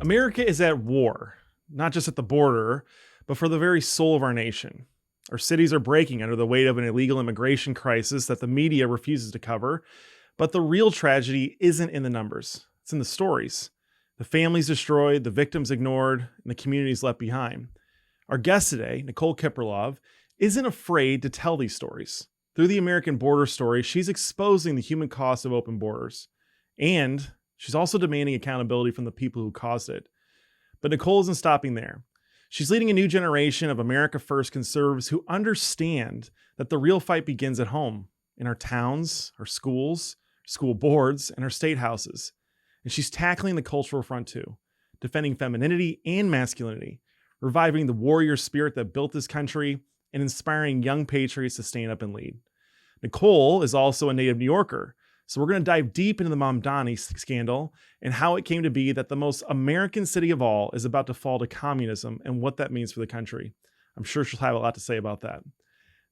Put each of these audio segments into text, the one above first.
America is at war, not just at the border, but for the very soul of our nation. Our cities are breaking under the weight of an illegal immigration crisis that the media refuses to cover. But the real tragedy isn't in the numbers. It's in the stories. The families destroyed, the victims ignored, and the communities left behind. Our guest today, Nicole Kiprilov, isn't afraid to tell these stories. Through the American border story, she's exposing the human cost of open borders. And she's also demanding accountability from the people who caused it. But Nicole isn't stopping there. She's leading a new generation of America First conservatives who understand that the real fight begins at home, in our towns, our schools, school boards, and our state houses. And she's tackling the cultural front too, defending femininity and masculinity, reviving the warrior spirit that built this country, and inspiring young patriots to stand up and lead. Nicole is also a native New Yorker, so we're going to dive deep into the Mamdani scandal and how it came to be that the most American city of all is about to fall to communism and what that means for the country. I'm sure she'll have a lot to say about that.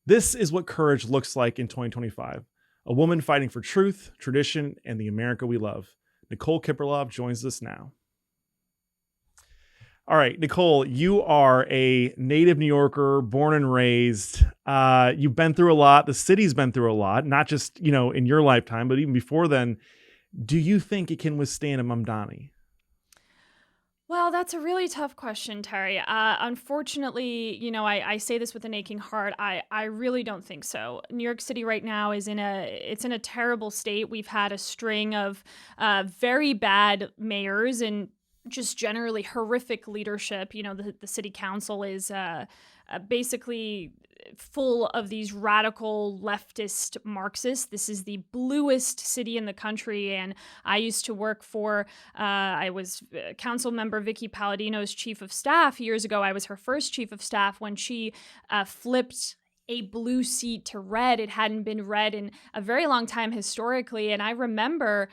This is what courage looks like in 2025. A woman fighting for truth, tradition, and the America we love. Nicole Kiprilov joins us now. All right, Nicole, you are a native New Yorker, born and raised. You've been through a lot. The city's been through a lot, not just, in your lifetime, but even before then. Do you think it can withstand a Mamdani? Well, that's a really tough question, Terry. Unfortunately, I say this with an aching heart. I really don't think so. New York City right now is in a terrible state. We've had a string of very bad mayors and just generally horrific leadership. The city council is basically full of these radical leftist Marxists. This is the bluest city in the country. And I used to work for, I was council member Vicky Palladino's chief of staff years ago. I was her first chief of staff when she flipped a blue seat to red. It hadn't been red in a very long time historically. And I remember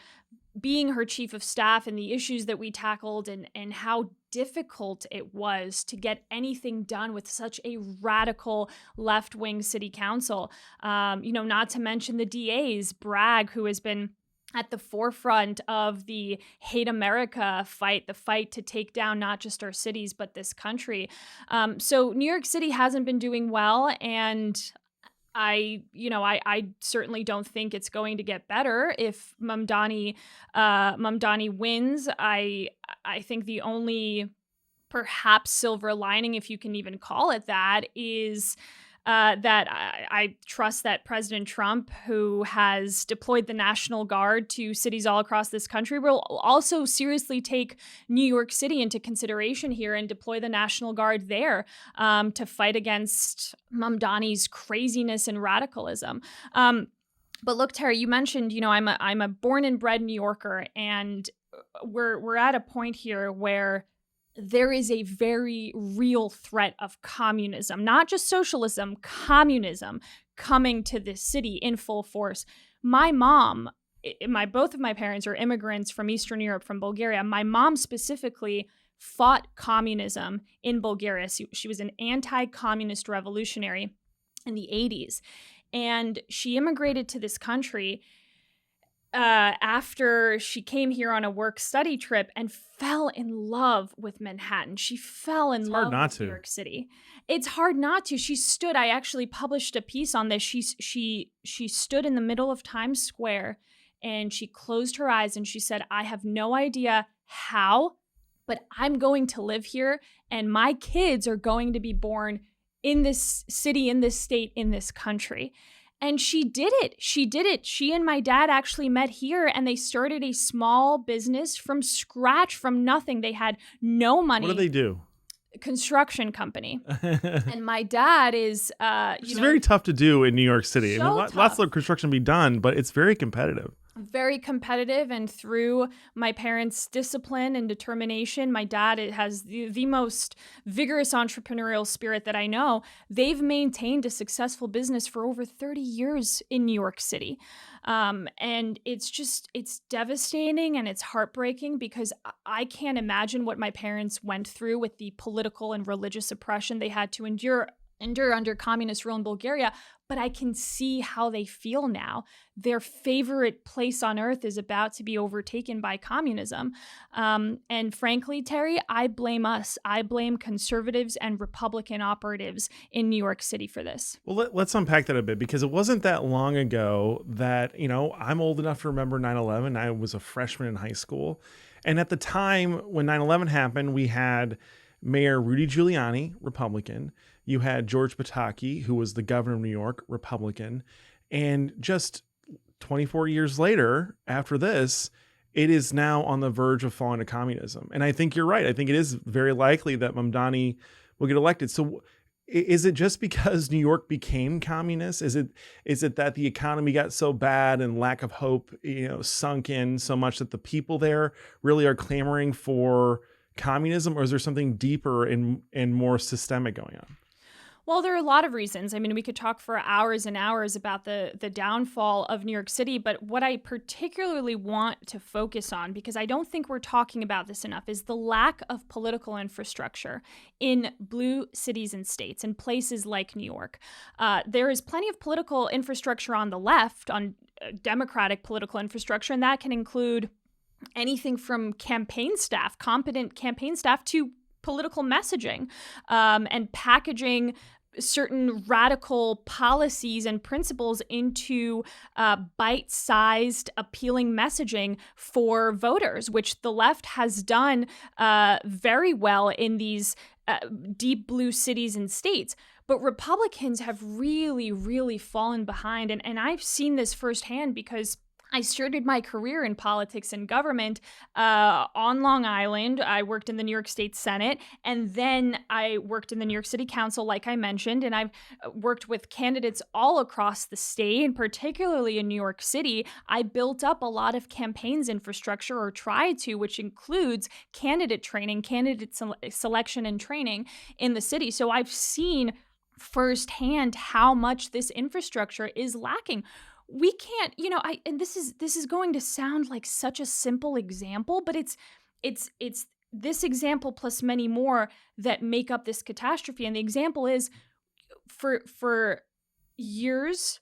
being her chief of staff and the issues that we tackled and how difficult it was to get anything done with such a radical left-wing city council. Not to mention the DAs, Bragg, who has been at the forefront of the Hate America fight, the fight to take down not just our cities, but this country. So New York City hasn't been doing well, and I certainly don't think it's going to get better if Mamdani wins. I think the only perhaps silver lining, if you can even call it that, is that I trust that President Trump, who has deployed the National Guard to cities all across this country, will also seriously take New York City into consideration here and deploy the National Guard there to fight against Mamdani's craziness and radicalism. But look, Terry, you mentioned, I'm a born and bred New Yorker, and we're at a point here where there is a very real threat of communism, not just socialism, communism coming to this city in full force. My mom, both of my parents are immigrants from Eastern Europe, from Bulgaria. My mom specifically fought communism in Bulgaria. She was an anti-communist revolutionary in the 80s. And she immigrated to this country after she came here on a work study trip and fell in love with Manhattan. She fell in love with New York City. It's hard not to. I actually published a piece on this. She stood in the middle of Times Square and she closed her eyes and she said, I have no idea how, but I'm going to live here and my kids are going to be born in this city, in this state, in this country. And she did it. She and my dad actually met here and they started a small business from scratch, from nothing. They had no money. What do they do? Construction company. And my dad is, Which is very tough to do in New York City. So lots of construction be done, but it's very competitive. Very competitive, and through my parents' discipline and determination, my dad has the most vigorous entrepreneurial spirit that I know. They've maintained a successful business for over 30 years in New York City. And it's devastating and it's heartbreaking because I can't imagine what my parents went through with the political and religious oppression they had to endure endure under communist rule in Bulgaria, but I can see how they feel now. Their favorite place on earth is about to be overtaken by communism. And frankly, Terry, I blame us. I blame conservatives and Republican operatives in New York City for this. Well, let's unpack that a bit, because it wasn't that long ago that, I'm old enough to remember 9/11. I was a freshman in high school. And at the time when 9/11 happened, we had Mayor Rudy Giuliani, Republican. You had George Pataki, who was the governor of New York, Republican. And just 24 years later, after this, it is now on the verge of falling to communism. And I think you're right. I think it is very likely that Mamdani will get elected. So is it just because New York became communist? Is it that the economy got so bad and lack of hope, sunk in so much that the people there really are clamoring for communism, or is there something deeper and more systemic going on? Well, there are a lot of reasons. I mean, we could talk for hours and hours about the downfall of New York City, but what I particularly want to focus on, because I don't think we're talking about this enough, is the lack of political infrastructure in blue cities and states, in places like New York. There is plenty of political infrastructure on the left, on Democratic political infrastructure, and that can include anything from campaign staff, competent campaign staff, to political messaging and packaging certain radical policies and principles into bite-sized, appealing messaging for voters, which the left has done very well in these deep blue cities and states. But Republicans have really, really fallen behind. And I've seen this firsthand because I started my career in politics and government on Long Island. I worked in the New York State Senate, and then I worked in the New York City Council, like I mentioned, and I've worked with candidates all across the state, and particularly in New York City. I built up a lot of campaigns infrastructure, or tried to, which includes candidate training, candidate selection and training in the city. So I've seen firsthand how much this infrastructure is lacking. We can't, and this is going to sound like such a simple example, but it's this example plus many more that make up this catastrophe. And the example is, for years,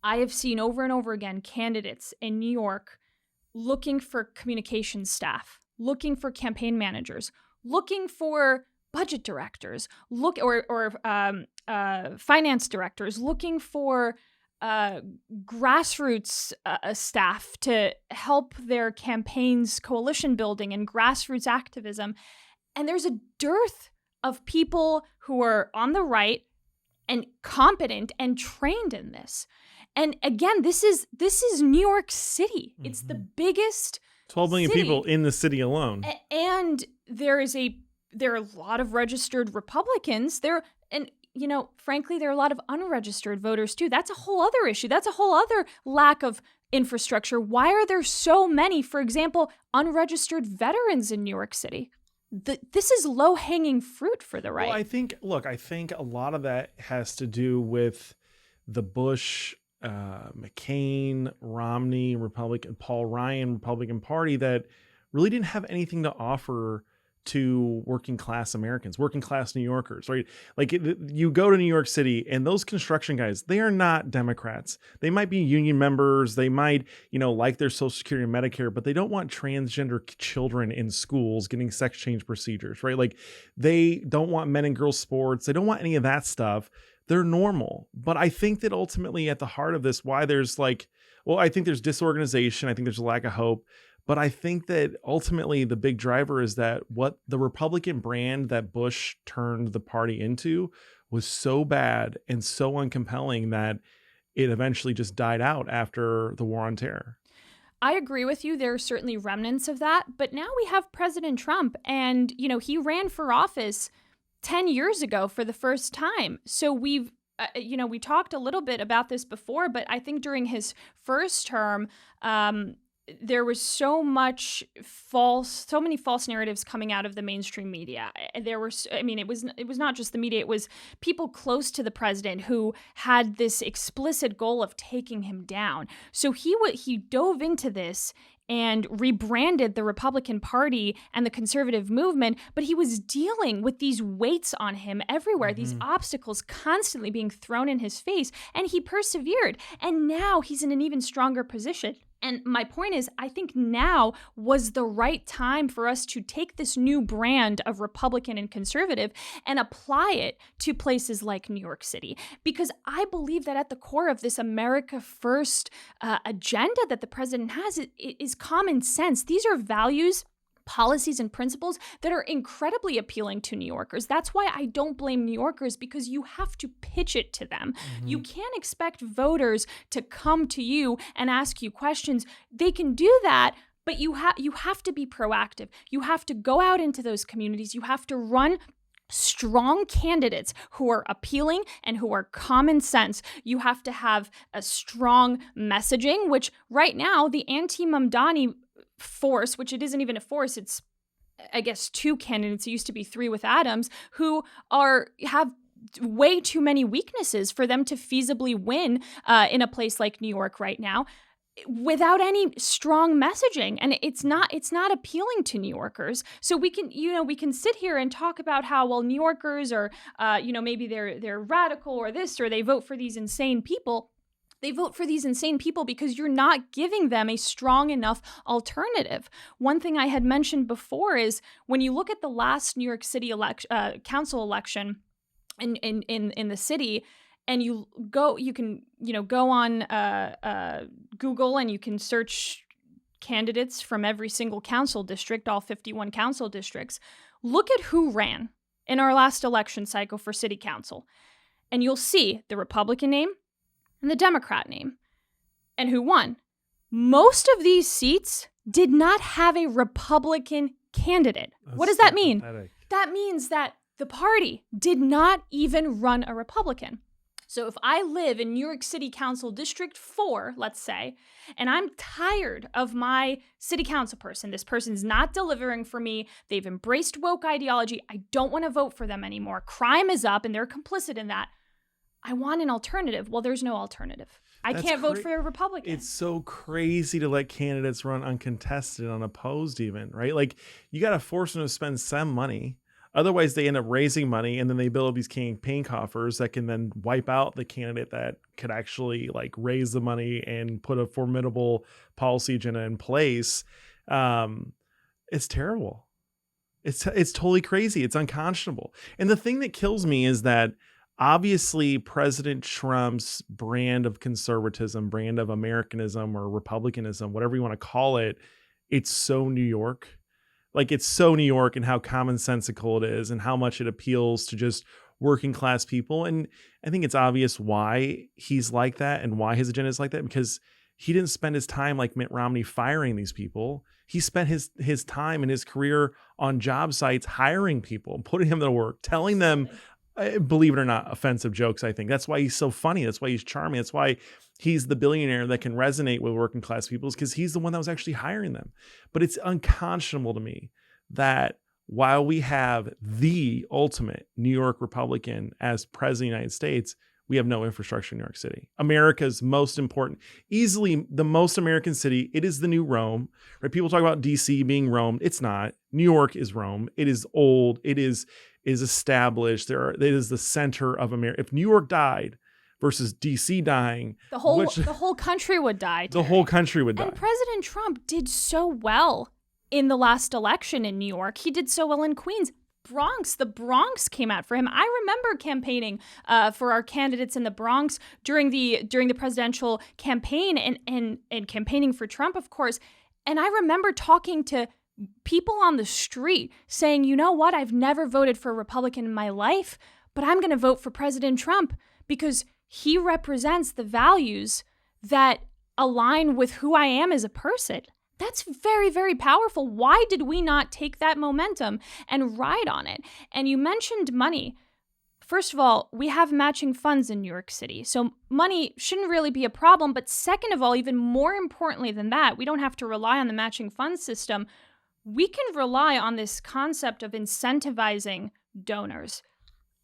I have seen over and over again candidates in New York looking for communications staff, looking for campaign managers, looking for budget directors, or finance directors, looking for grassroots staff to help their campaigns, coalition building, and grassroots activism. And there's a dearth of people who are on the right and competent and trained in this. And again, this is New York City. Mm-hmm. It's the biggest 12 million city. People in the city alone. And there are a lot of registered Republicans there. And frankly, there are a lot of unregistered voters too. That's a whole other issue. That's a whole other lack of infrastructure. Why are there so many, for example, unregistered veterans in New York City? This is low-hanging fruit for the right. Well, I think a lot of that has to do with the Bush, McCain, Romney, Republican, Paul Ryan, Republican Party that really didn't have anything to offer to working class Americans, working class New Yorkers, right? Like you go to New York City and those construction guys, they are not Democrats. They might be union members. They might, like their Social Security and Medicare, but they don't want transgender children in schools getting sex change procedures, right? Like they don't want men and girls sports. They don't want any of that stuff. They're normal. But I think that ultimately at the heart of this, why there's I think there's disorganization. I think there's a lack of hope. But I think that ultimately the big driver is that what the Republican brand that Bush turned the party into was so bad and so uncompelling that it eventually just died out after the war on terror. I agree with you. There are certainly remnants of that. But now we have President Trump, and, he ran for office 10 years ago for the first time. So we talked a little bit about this before, but I think during his first term, there was so many false narratives coming out of the mainstream media. It was not just the media, it was people close to the president who had this explicit goal of taking him down. So he dove into this and rebranded the Republican Party and the conservative movement, but he was dealing with these weights on him everywhere, these obstacles constantly being thrown in his face, and he persevered. And now he's in an even stronger position. And my point is, I think now was the right time for us to take this new brand of Republican and conservative and apply it to places like New York City. Because I believe that at the core of this America First agenda that the president has is common sense. These are values, policies, and principles that are incredibly appealing to New Yorkers. That's why I don't blame New Yorkers, because you have to pitch it to them. You can't expect voters to come to you and ask you questions. They can do that, but you have to be proactive. You have to go out into those communities. You have to run strong candidates who are appealing and who are common sense. You have to have a strong messaging, which right now the anti-Mamdani force, which it isn't even a force, it's, I guess, 2 candidates, it used to be 3 with Adams, who have way too many weaknesses for them to feasibly win in a place like New York right now without any strong messaging. And it's not appealing to New Yorkers. So we can sit here and talk about how, well, New Yorkers are maybe they're radical or this, or they vote for these insane people. They vote for these insane people because you're not giving them a strong enough alternative. One thing I had mentioned before is when you look at the last New York City council election in the city, and you can go on Google and you can search candidates from every single council district, all 51 council districts. Look at who ran in our last election cycle for city council, and you'll see the Republican name and the Democrat name, and who won. Most of these seats did not have a Republican candidate. What does that mean? Pathetic. That means that the party did not even run a Republican. So if I live in New York City Council District 4, let's say, and I'm tired of my city council person, this person's not delivering for me, they've embraced woke ideology, I don't want to vote for them anymore, crime is up and they're complicit in that, I want an alternative. Well, there's no alternative. I can't vote for a Republican. It's so crazy to let candidates run uncontested, unopposed even, right? Like, you got to force them to spend some money. Otherwise, they end up raising money, and then they build these campaign coffers that can then wipe out the candidate that could actually like raise the money and put a formidable policy agenda in place. It's terrible. It's totally crazy. It's unconscionable. And the thing that kills me is that obviously President Trump's brand of conservatism, brand of Americanism or Republicanism, whatever you want to call it, it's so New York. Like, it's so New York and how commonsensical it is and how much it appeals to just working class people. And I think it's obvious why he's like that and why his agenda is like that, because he didn't spend his time like Mitt Romney firing these people. He spent his time and his career on job sites hiring people, putting them to work, telling them, believe it or not, offensive jokes. I think that's why he's so funny. That's why he's charming. That's why he's the billionaire that can resonate with working class people, is because he's the one that was actually hiring them. But it's unconscionable to me that while we have the ultimate New York Republican as president of the United States, we have no infrastructure in New York City. America's most important, easily the most American city. It is the new Rome, right? People talk about DC being Rome. It's not. New York is Rome. It is old. It is established. It is the center of America. If New York died versus DC dying, the whole country would die. The whole country would die. And President Trump did so well in the last election in New York. He did so well in Queens. The Bronx came out for him. I remember campaigning for our candidates in the Bronx during the presidential campaign and campaigning for Trump, of course. And I remember talking to people on the street saying, you know what, I've never voted for a Republican in my life, but I'm going to vote for President Trump because he represents the values that align with who I am as a person. That's very, very powerful. Why did we not take that momentum and ride on it? And you mentioned money. First of all, we have matching funds in New York City, so money shouldn't really be a problem. But second of all, even more importantly than that, we don't have to rely on the matching fund system. We can rely on this concept of incentivizing donors.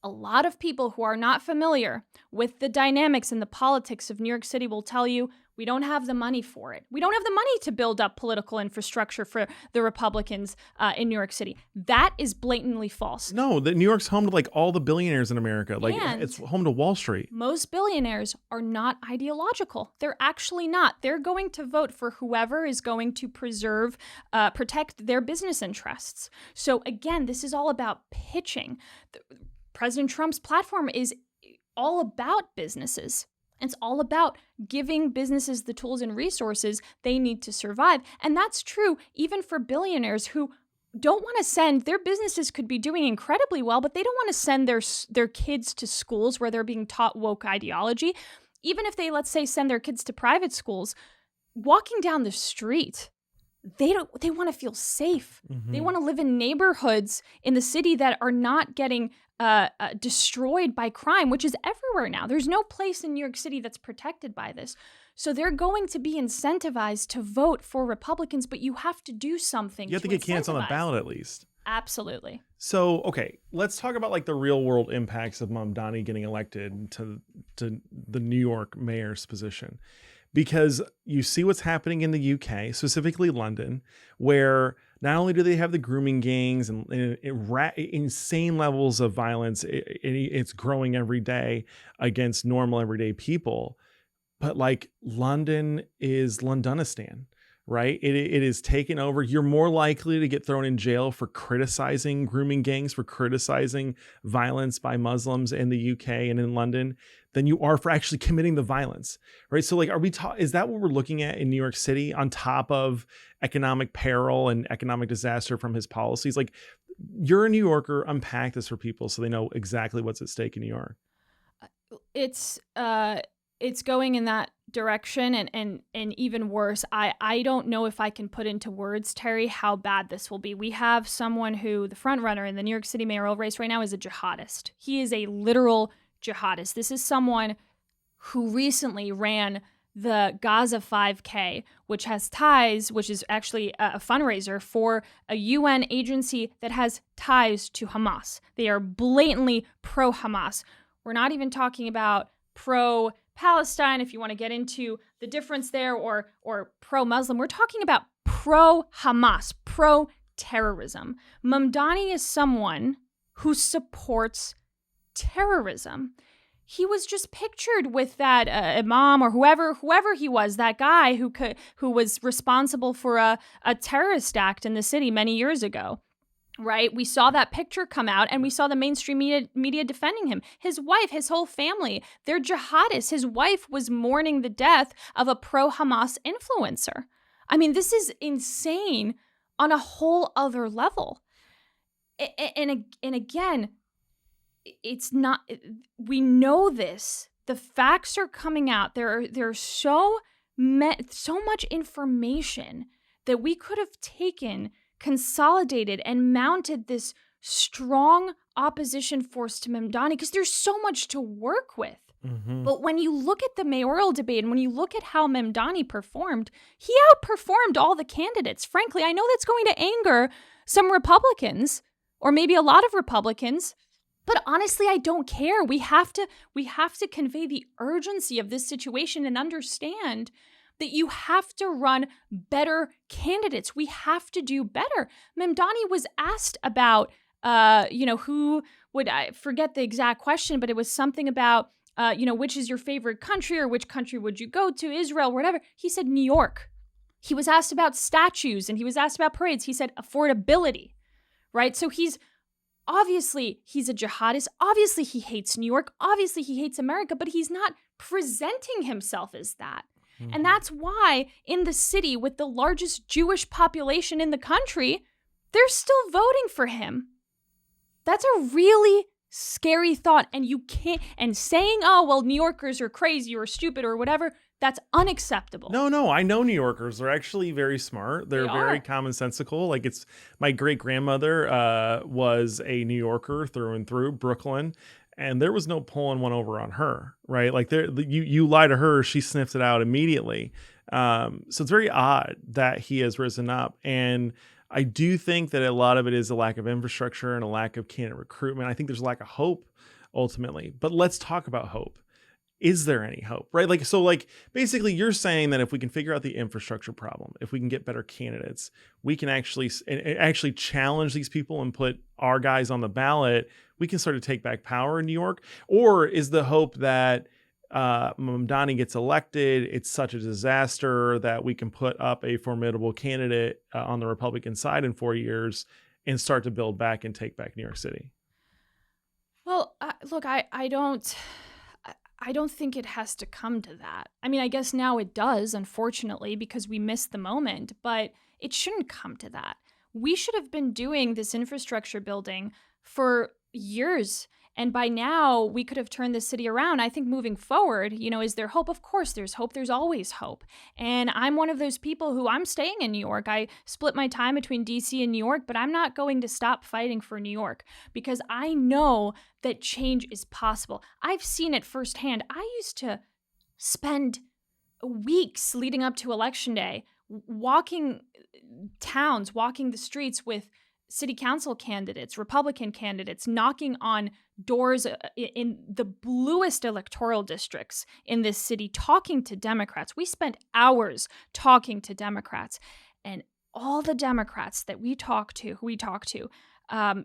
A lot of people who are not familiar with the dynamics and the politics of New York City will tell you we don't have the money for it. We don't have the money to build up political infrastructure for the Republicans in New York City. That is blatantly false. No, that New York's home to like all the billionaires in America. Like And it's home to Wall Street. most billionaires are not ideological. They're actually not. They're going to vote for whoever is going to protect their business interests. So again, this is all about pitching. President Trump's platform is all about businesses. It's all about giving businesses the tools and resources they need to survive. And that's true even for billionaires who don't want to send, their businesses could be doing incredibly well, but they don't want to send their kids to schools where they're being taught woke ideology. Even if they, let's say, send their kids to private schools, walking down the street, they want to feel safe. Mm-hmm. They want to live in neighborhoods in the city that are not getting destroyed by crime, which is everywhere now. There's no place in New York City that's protected by this. So they're going to be incentivized to vote for Republicans, but you have to do something. You have to get candidates on the ballot at least. Absolutely. So, okay, let's talk about like the real world impacts of Mamdani getting elected to the New York mayor's position. Because you see what's happening in the UK, specifically London, where not only do they have the grooming gangs and insane levels of violence, it's growing every day against normal everyday people, but like London is Londonistan, right? It is taken over. You're more likely to get thrown in jail for criticizing grooming gangs, for criticizing violence by Muslims in the UK and in London than you are for actually committing the violence, right? So like, is that what we're looking at in New York City on top of economic peril and economic disaster from his policies? Like, you're a New Yorker, unpack this for people so they know exactly what's at stake in New York. It's going in that direction and even worse. I don't know if I can put into words, Terry, how bad this will be. We have someone who, the front runner in the New York City mayoral race right now, is a jihadist. He is a literal jihadist. This is someone who recently ran the Gaza 5K, which has ties, which is actually a fundraiser for a UN agency that has ties to Hamas. They are blatantly pro-Hamas. We're not even talking about pro-Palestine, if you want to get into the difference there, or pro-Muslim. We're talking about pro-Hamas, pro-terrorism. Mamdani is someone who supports terrorism. He was just pictured with that imam or whoever he was, that guy who was responsible for a terrorist act in the city many years ago. Right? We saw that picture come out and we saw the mainstream media defending him. His wife, his whole family, they're jihadists. His wife was mourning the death of a pro-Hamas influencer. I mean, this is insane on a whole other level. And again, it's not, we know this. The facts are coming out. There's so much information that we could have taken, consolidated, and mounted this strong opposition force to Mamdani because there's so much to work with. Mm-hmm. But when you look at the mayoral debate and when you look at how Mamdani performed, he outperformed all the candidates. Frankly, I know that's going to anger some Republicans, or maybe a lot of Republicans, but honestly, I don't care. We have to convey the urgency of this situation and understand that you have to run better candidates. We have to do better. Mamdani was asked about, who would, I forget the exact question, but it was something about, which is your favorite country or which country would you go to, Israel, whatever. He said New York. He was asked about statues and he was asked about parades. He said affordability, right? So obviously he's a jihadist. Obviously he hates New York. Obviously he hates America, but he's not presenting himself as that. Mm-hmm. And that's why in the city with the largest Jewish population in the country, they're still voting for him. That's a really scary thought. And you can't, and saying, oh, well, New Yorkers are crazy or stupid or whatever, that's unacceptable. No, I know New Yorkers. They're actually very smart. They're very commonsensical. Like, it's my great grandmother was a New Yorker through and through, Brooklyn. And there was no pulling one over on her, right? Like, you lie to her, she sniffs it out immediately. So it's very odd that he has risen up. And I do think that a lot of it is a lack of infrastructure and a lack of candidate recruitment. I think there's a lack of hope ultimately. But let's talk about hope. Is there any hope, right? Like basically you're saying that if we can figure out the infrastructure problem, if we can get better candidates, we can actually challenge these people and put our guys on the ballot. We can sort of take back power in New York. Or is the hope that Mamdani gets elected, it's such a disaster that we can put up a formidable candidate on the Republican side in 4 years and start to build back and take back New York City? Well, look, I don't think it has to come to that. I mean, I guess now it does, unfortunately, because we missed the moment, but it shouldn't come to that. We should have been doing this infrastructure building for years. And by now, we could have turned the city around. I think moving forward, is there hope? Of course, there's hope. There's always hope. And I'm one of those people who I'm staying in New York. I split my time between DC and New York, but I'm not going to stop fighting for New York because I know that change is possible. I've seen it firsthand. I used to spend weeks leading up to Election Day walking towns, walking the streets with city council candidates, Republican candidates, knocking on doors in the bluest electoral districts in this city, talking to Democrats. We spent hours talking to Democrats, and all the Democrats that we talked to,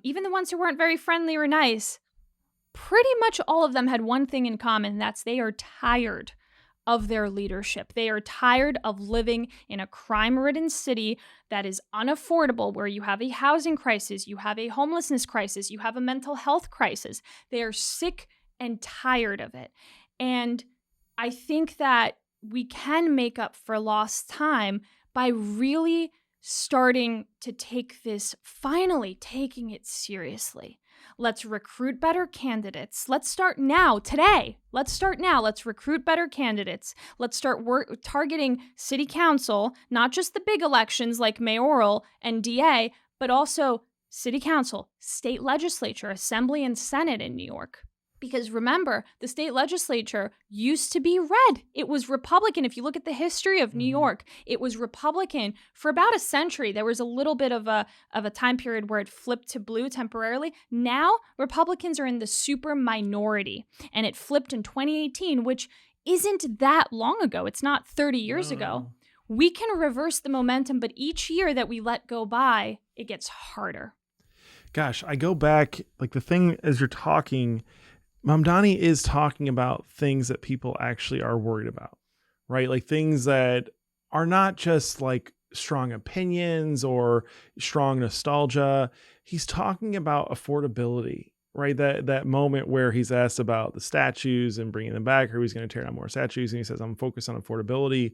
even the ones who weren't very friendly or nice, pretty much all of them had one thing in common, and that's they are tired of their leadership. They are tired of living in a crime-ridden city that is unaffordable, where you have a housing crisis, you have a homelessness crisis, you have a mental health crisis. They are sick and tired of it. And I think that we can make up for lost time by really starting to take this, finally taking it seriously. Let's recruit better candidates. Let's start now, today. Let's start now. Let's recruit better candidates. Let's start targeting city council, not just the big elections like mayoral and DA, but also city council, state legislature, assembly, and senate in New York. Because remember, the state legislature used to be red. It was Republican. If you look at the history of New York, it was Republican for about a century. There was a little bit of a time period where it flipped to blue temporarily. Now, Republicans are in the super minority, and it flipped in 2018, which isn't that long ago. It's not 30 years ago. We can reverse the momentum, but each year that we let go by, it gets harder. Gosh, I go back, like the thing as you're talking, Mamdani is talking about things that people actually are worried about, right? Like things that are not just like strong opinions or strong nostalgia. He's talking about affordability, right? That moment where he's asked about the statues and bringing them back, or he's going to tear down more statues. And he says, I'm focused on affordability.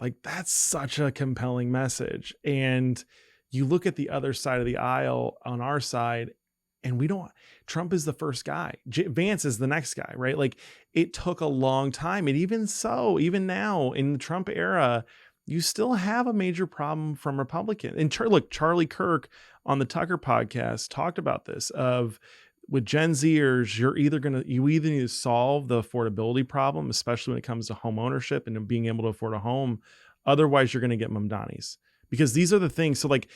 Like that's such a compelling message. And you look at the other side of the aisle on our side, and Trump is the first guy. Vance is the next guy, right? Like it took a long time. And even now in the Trump era, you still have a major problem from Republicans. And look, Charlie Kirk on the Tucker podcast talked about this with Gen Zers, you either need to solve the affordability problem, especially when it comes to home ownership and being able to afford a home. Otherwise, you're going to get Mamdanis. Because these are the things. So like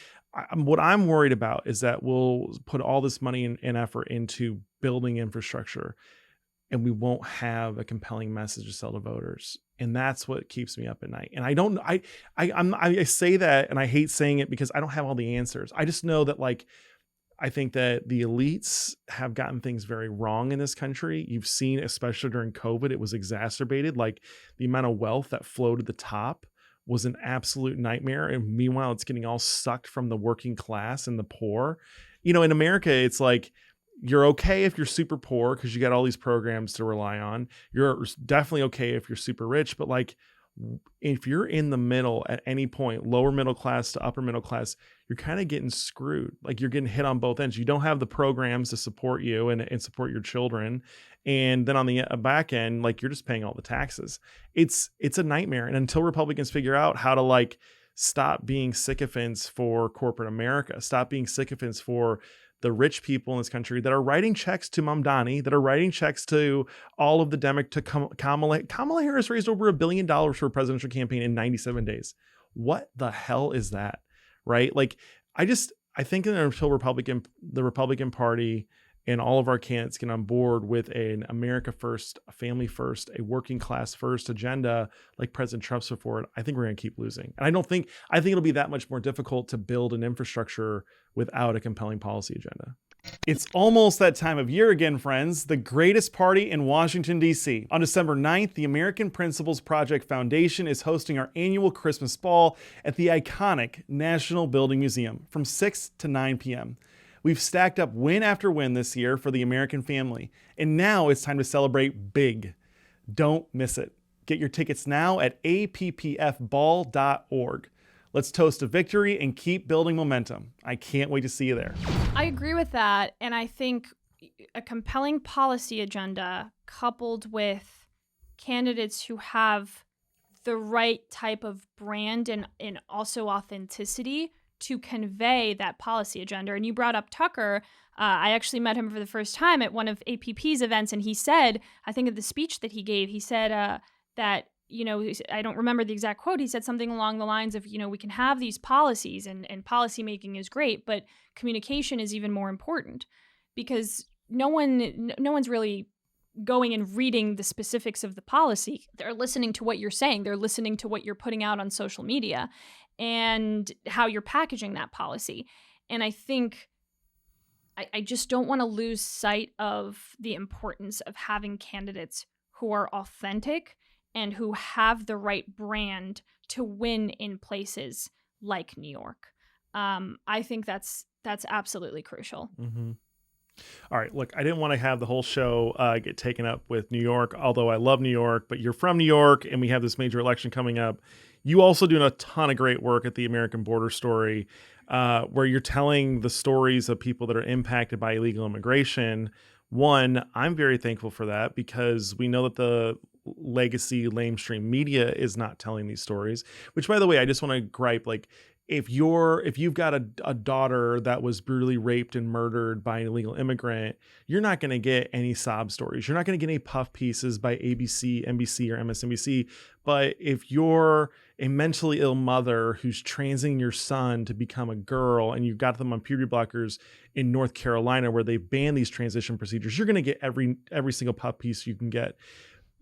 what I'm worried about is that we'll put all this money and effort into building infrastructure and we won't have a compelling message to sell to voters. And that's what keeps me up at night. And I say that, and I hate saying it because I don't have all the answers. I just know that I think that the elites have gotten things very wrong in this country. You've seen, especially during COVID, it was exacerbated. Like the amount of wealth that flowed to the top was an absolute nightmare. And meanwhile, it's getting all sucked from the working class and the poor. In America, it's like, you're okay if you're super poor because you got all these programs to rely on. You're definitely okay if you're super rich, but like, if you're in the middle at any point, lower middle class to upper middle class, you're kind of getting screwed. Like you're getting hit on both ends. You don't have the programs to support you and support your children. And then on the back end, like you're just paying all the taxes. It's a nightmare. And until Republicans figure out how to stop being sycophants for corporate America, stop being sycophants for the rich people in this country that are writing checks to Mamdani, that are writing checks to all of the to Kamala. Kamala Harris raised over $1 billion for a presidential campaign in 97 days. What the hell is that? Right? Like, I think that until the Republican Party and all of our candidates get on board with an America first, a family first, a working class first agenda like President Trump's put forward, I think we're going to keep losing. And I think it'll be that much more difficult to build an infrastructure without a compelling policy agenda. It's almost that time of year again, friends, the greatest party in Washington, D.C. On December 9th, the American Principles Project Foundation is hosting our annual Christmas ball at the iconic National Building Museum from 6 to 9 p.m. We've stacked up win after win this year for the American family, and now it's time to celebrate big. Don't miss it. Get your tickets now at appfball.org. Let's toast to victory and keep building momentum. I can't wait to see you there. I agree with that. And I think a compelling policy agenda coupled with candidates who have the right type of brand and also authenticity to convey that policy agenda. And you brought up Tucker. I actually met him for the first time at one of APP's events. And he said, I think of the speech that he gave, he said that, I don't remember the exact quote. He said something along the lines of, we can have these policies and policy making is great, but communication is even more important because no one's really going and reading the specifics of the policy. They're listening to what you're saying. They're listening to what you're putting out on social media and how you're packaging that policy. And I think I just don't want to lose sight of the importance of having candidates who are authentic and who have the right brand to win in places like New York. I think that's absolutely crucial. Mm-hmm. All right, look, I didn't want to have the whole show get taken up with New York, although I love New York, but you're from New York and we have this major election coming up. You also doing a ton of great work at the American Border Story, where you're telling the stories of people that are impacted by illegal immigration. One, I'm very thankful for that because we know that the legacy lamestream media is not telling these stories, which, by the way, I just want to gripe, like, if you've got a daughter that was brutally raped and murdered by an illegal immigrant, you're not going to get any sob stories. You're not going to get any puff pieces by ABC, NBC, or MSNBC. But if you're a mentally ill mother who's transing your son to become a girl and you've got them on puberty blockers in North Carolina where they've banned these transition procedures, you're going to get every single puff piece you can get.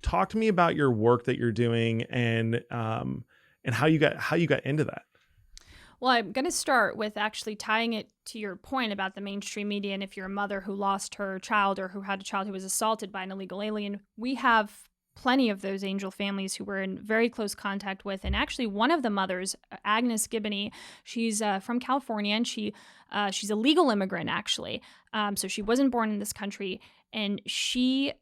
Talk to me about your work that you're doing and how you got into that. Well, I'm going to start with actually tying it to your point about the mainstream media. And if you're a mother who lost her child or who had a child who was assaulted by an illegal alien, we have plenty of those angel families who we're in very close contact with. And actually, one of the mothers, Agnes Gibbony, she's from California, and she's a legal immigrant, actually. So she wasn't born in this country. And she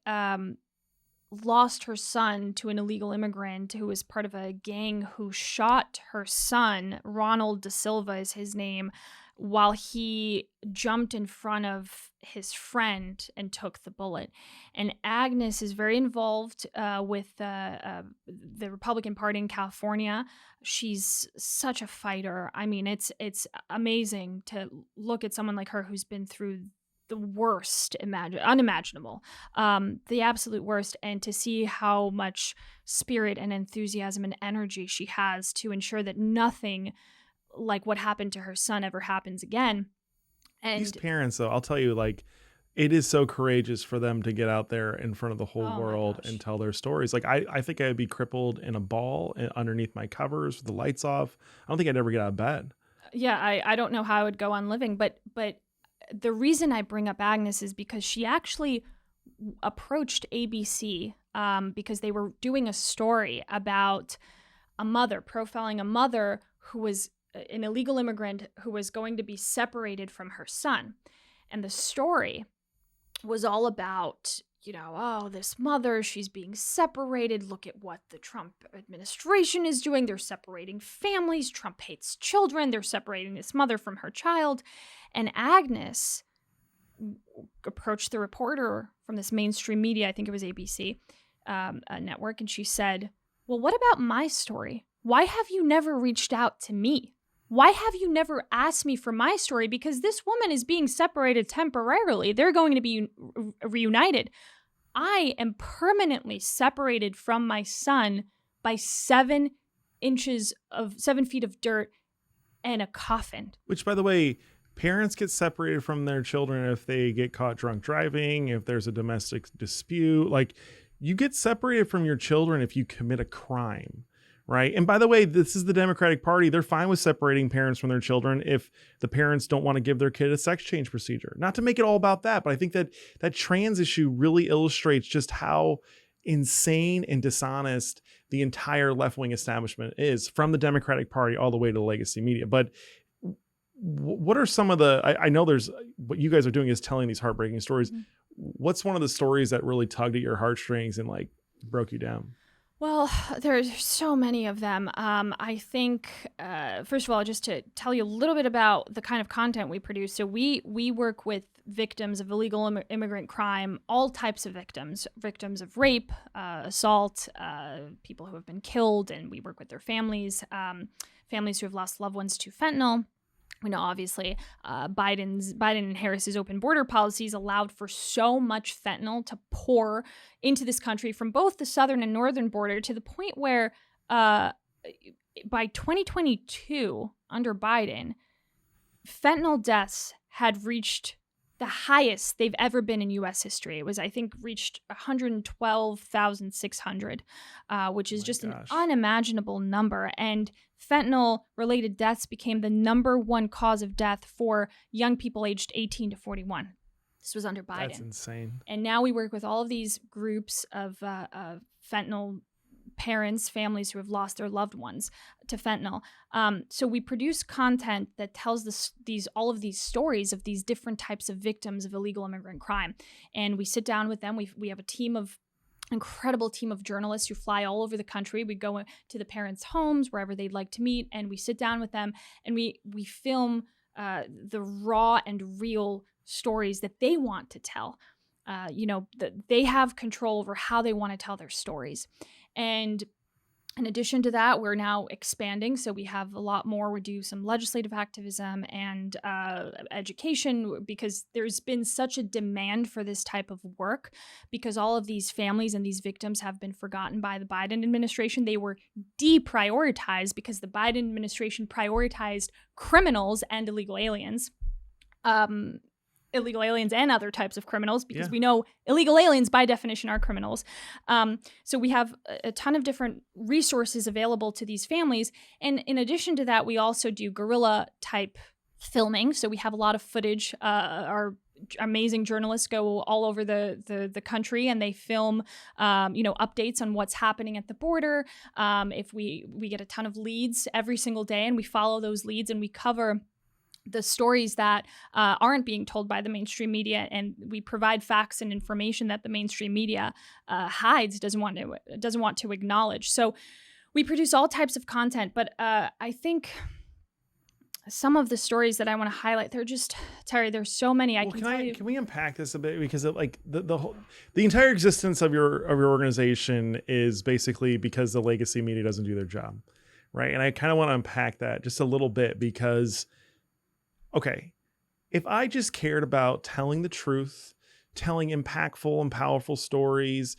lost her son to an illegal immigrant who was part of a gang who shot her son. Ronald Da Silva is his name, while he jumped in front of his friend and took the bullet. And Agnes is very involved with the Republican Party in California. She's such a fighter. I mean, it's amazing to look at someone like her who's been through the worst unimaginable, the absolute worst, and to see how much spirit and enthusiasm and energy she has to ensure that nothing like what happened to her son ever happens again. And these parents, though, I'll tell you, like, it is so courageous for them to get out there in front of the whole world and tell their stories. Like, I think I'd be crippled in a ball underneath my covers with the lights off. I don't think I'd ever get out of bed. Yeah, I don't know how I would go on living, but the reason I bring up Agnes is because she actually approached ABC because they were doing a story about a mother, profiling a mother who was an illegal immigrant who was going to be separated from her son. And the story was all about, this mother, she's being separated. Look at what the Trump administration is doing. They're separating families. Trump hates children. They're separating this mother from her child. And Agnes approached the reporter from this mainstream media, I think it was ABC network, and she said, well, what about my story? Why have you never reached out to me? Why have you never asked me for my story? Because this woman is being separated temporarily. They're going to be reunited. I am permanently separated from my son by 7 feet of dirt and a coffin. Which, by the way, parents get separated from their children if they get caught drunk driving, if there's a domestic dispute. Like, you get separated from your children if you commit a crime, right? And by the way, this is the Democratic Party. They're fine with separating parents from their children if the parents don't want to give their kid a sex change procedure. Not to make it all about that, but I think that that trans issue really illustrates just how insane and dishonest the entire left-wing establishment is, from the Democratic Party all the way to the legacy media. But what are some of the, I know there's, what you guys are doing is telling these heartbreaking stories. Mm-hmm. What's one of the stories that really tugged at your heartstrings and like broke you down? Well, there's so many of them. I think, first of all, just to tell you a little bit about the kind of content we produce. So we work with victims of illegal immigrant crime, all types of victims of rape, assault, people who have been killed, and we work with their families, families who have lost loved ones to fentanyl. We know, obviously, Biden and Harris's open border policies allowed for so much fentanyl to pour into this country from both the southern and northern border, to the point where by 2022, under Biden, fentanyl deaths had reached the highest they've ever been in U.S. history. It was, I think, reached 112,600, which is just an unimaginable number. And fentanyl-related deaths became the number one cause of death for young people aged 18 to 41. This was under Biden. That's insane. And now we work with all of these groups of fentanyl parents, families who have lost their loved ones to fentanyl. So we produce content that tells all of these stories of these different types of victims of illegal immigrant crime. And we sit down with them. We have a incredible team of journalists who fly all over the country. We go to the parents' homes, wherever they'd like to meet, and we sit down with them, and we film the raw and real stories that they want to tell. They have control over how they want to tell their stories. And in addition to that, we're now expanding. So we have a lot more. We do some legislative activism and education, because there's been such a demand for this type of work, because all of these families and these victims have been forgotten by the Biden administration. They were deprioritized because the Biden administration prioritized criminals and illegal aliens. Illegal aliens and other types of criminals, because we know illegal aliens by definition are criminals. So we have a ton of different resources available to these families. And in addition to that, we also do guerrilla type filming. So we have a lot of footage. Our amazing journalists go all over the country, and they film updates on what's happening at the border. If we get a ton of leads every single day, and we follow those leads, and we cover the stories that aren't being told by the mainstream media, and we provide facts and information that the mainstream media hides, doesn't want to acknowledge. So we produce all types of content, but I think some of the stories that I want to highlight, they're just, Terry, there's so many. Can we unpack this a bit? Because the entire existence of your organization is basically because the legacy media doesn't do their job, right? And I kind of want to unpack that just a little bit, because okay, if I just cared about telling the truth, telling impactful and powerful stories,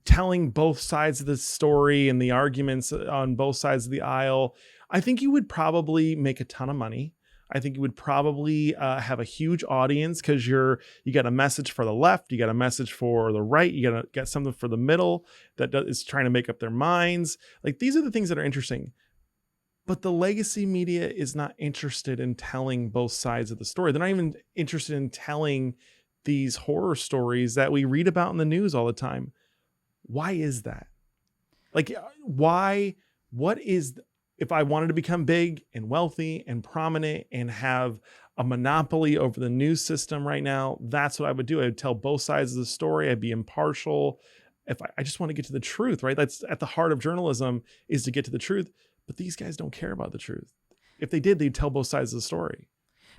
telling both sides of the story and the arguments on both sides of the aisle, I think you would probably make a ton of money. I think you would probably have a huge audience, because you got a message for the left, you got a message for the right, you got to get something for the middle that is trying to make up their minds. Like, these are the things that are interesting. But the legacy media is not interested in telling both sides of the story. They're not even interested in telling these horror stories that we read about in the news all the time. Why is that? Like, why? If I wanted to become big and wealthy and prominent and have a monopoly over the news system right now, that's what I would do. I would tell both sides of the story. I'd be impartial. If I just want to get to the truth, right? That's at the heart of journalism, is to get to the truth. But these guys don't care about the truth. If they did, they'd tell both sides of the story.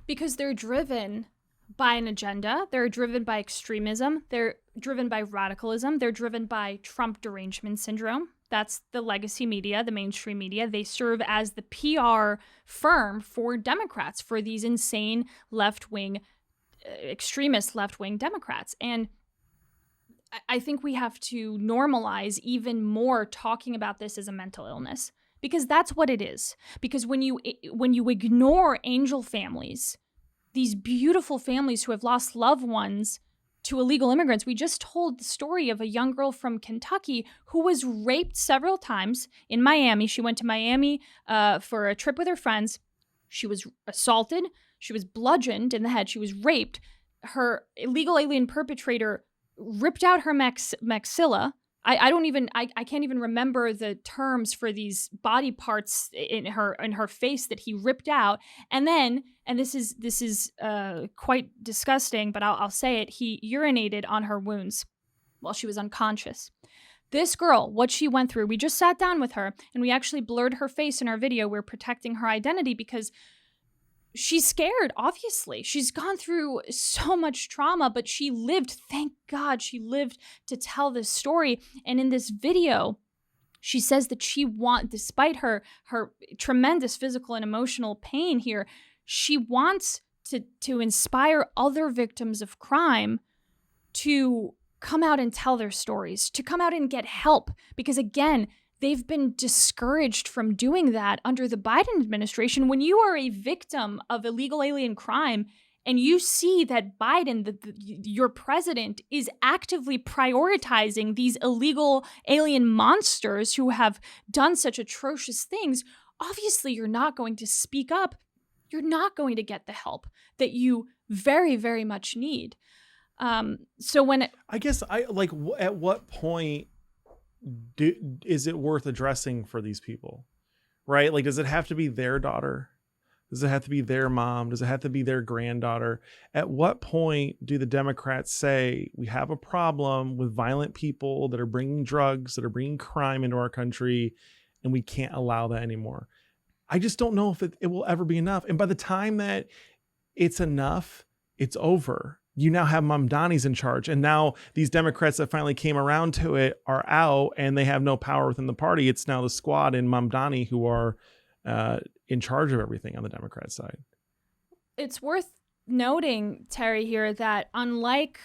Because they're driven by an agenda. They're driven by extremism. They're driven by radicalism. They're driven by Trump derangement syndrome. That's the legacy media, the mainstream media. They serve as the PR firm for Democrats, for these insane left-wing, extremist left-wing Democrats. And I think we have to normalize even more talking about this as a mental illness, because that's what it is. Because when you ignore angel families, these beautiful families who have lost loved ones to illegal immigrants. We just told the story of a young girl from Kentucky who was raped several times in Miami. She went to Miami for a trip with her friends. She was assaulted. She was bludgeoned in the head. She was raped. Her illegal alien perpetrator ripped out her maxilla. I can't even remember the terms for these body parts in her face that he ripped out. And then, and this is quite disgusting, but I'll say it, he urinated on her wounds while she was unconscious. This girl, what she went through, we just sat down with her and we actually blurred her face in our video. We're protecting her identity because she's scared, obviously. She's gone through so much trauma, but she lived, thank God, she lived to tell this story. And in this video, she says that despite her tremendous physical and emotional pain here, she wants to inspire other victims of crime to come out and tell their stories, to come out and get help. Because again, they've been discouraged from doing that under the Biden administration. When you are a victim of illegal alien crime and you see that Biden, your president, is actively prioritizing these illegal alien monsters who have done such atrocious things, obviously you're not going to speak up. You're not going to get the help that you very, very much need. So when I guess at what point is it worth addressing for these people, right? Like, does it have to be their daughter? Does it have to be their mom? Does it have to be their granddaughter? At what point do the Democrats say we have a problem with violent people that are bringing drugs, that are bringing crime into our country, and we can't allow that anymore? I just don't know if it will ever be enough. And by the time that it's enough, it's over. You now have Mamdani's in charge. And now these Democrats that finally came around to it are out and they have no power within the party. It's now the squad and Mamdani who are in charge of everything on the Democrat side. It's worth noting, Terry, here that unlike